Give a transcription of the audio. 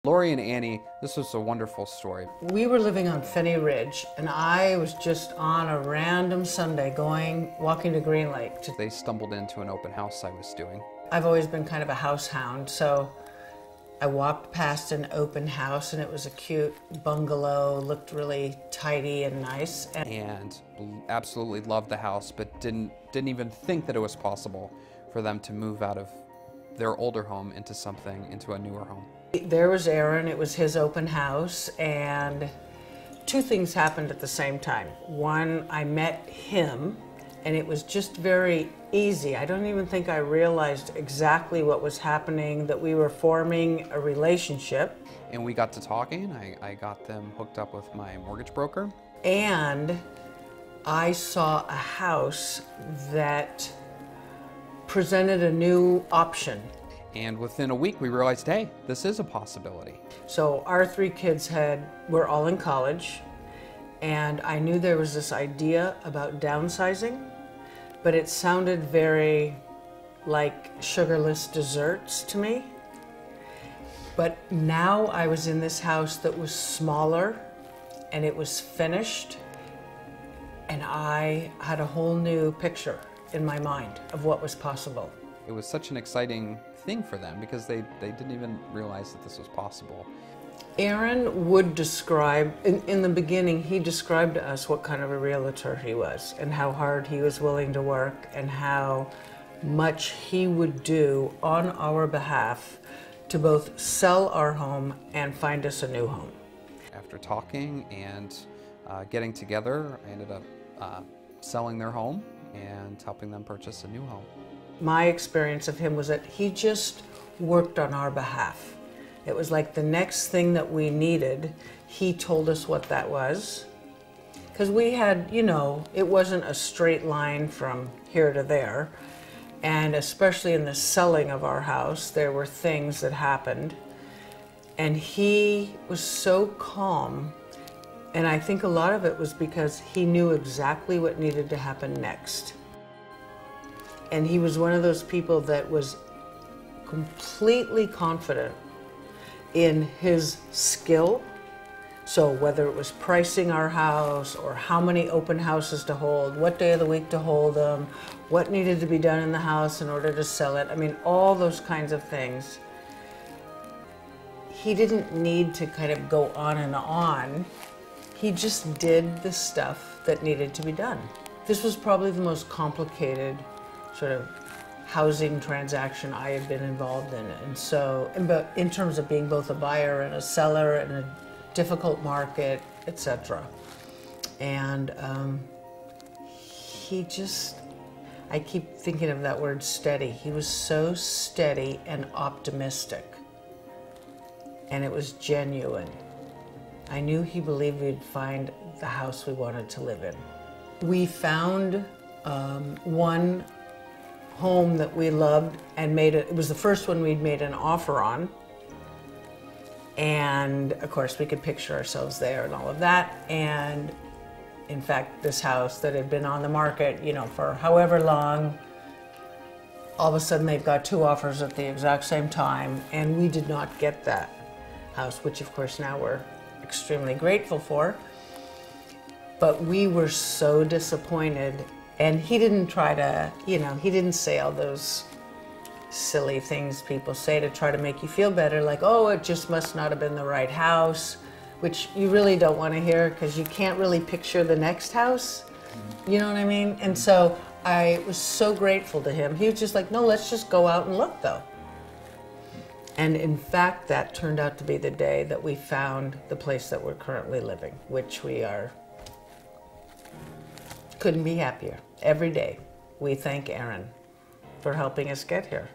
Lori and Annie, this was a wonderful story. We were living on Phinney Ridge, and I was just on a random Sunday walking to Green Lake. They stumbled into an open house I was doing. I've always been kind of a house hound, so I walked past an open house, and it was a cute bungalow, looked really tidy and nice. And absolutely loved the house, but didn't even think that it was possible for them to move out of their older home into a newer home. There was Aaron, it was his open house, and two things happened at the same time. One, I met him, and it was just very easy. I don't even think I realized exactly what was happening, that we were forming a relationship. And we got to talking. I got them hooked up with my mortgage broker. And I saw a house that presented a new option. And within a week, we realized, hey, this is a possibility. So our three kids were all in college, and I knew there was this idea about downsizing, but it sounded very like sugarless desserts to me. But now I was in this house that was smaller, and it was finished, and I had a whole new picture in my mind of what was possible. It was such an exciting thing for them because they didn't even realize that this was possible. Aaron would describe, in the beginning, he described to us what kind of a realtor he was and how hard he was willing to work and how much he would do on our behalf to both sell our home and find us a new home. After talking and getting together, I ended up selling their home and helping them purchase a new home. My experience of him was that he just worked on our behalf. It was like the next thing that we needed, he told us what that was. Because we had, it wasn't a straight line from here to there. And especially in the selling of our house, there were things that happened. And he was so calm. And I think a lot of it was because he knew exactly what needed to happen next. And he was one of those people that was completely confident in his skill. So whether it was pricing our house or how many open houses to hold, what day of the week to hold them, what needed to be done in the house in order to sell it, I mean, all those kinds of things. He didn't need to kind of go on and on. He just did the stuff that needed to be done. This was probably the most complicated sort of housing transaction I had been involved in. And so, in terms of being both a buyer and a seller in a difficult market, etc. And I keep thinking of that word steady. He was so steady and optimistic. And it was genuine. I knew he believed we'd find the house we wanted to live in. We found one home that we loved and it was the first one we'd made an offer on. And of course we could picture ourselves there and all of that. And in fact, this house that had been on the market, for however long, all of a sudden they've got two offers at the exact same time, and we did not get that house, which of course now we're extremely grateful for. But we were so disappointed. And he didn't try to, he didn't say all those silly things people say to try to make you feel better, like, oh, it just must not have been the right house, which you really don't want to hear because you can't really picture the next house. You know what I mean? And so I was so grateful to him. He was just like, no, let's just go out and look, though. And in fact, that turned out to be the day that we found the place that we're currently living, which couldn't be happier. Every day, we thank Aaron for helping us get here.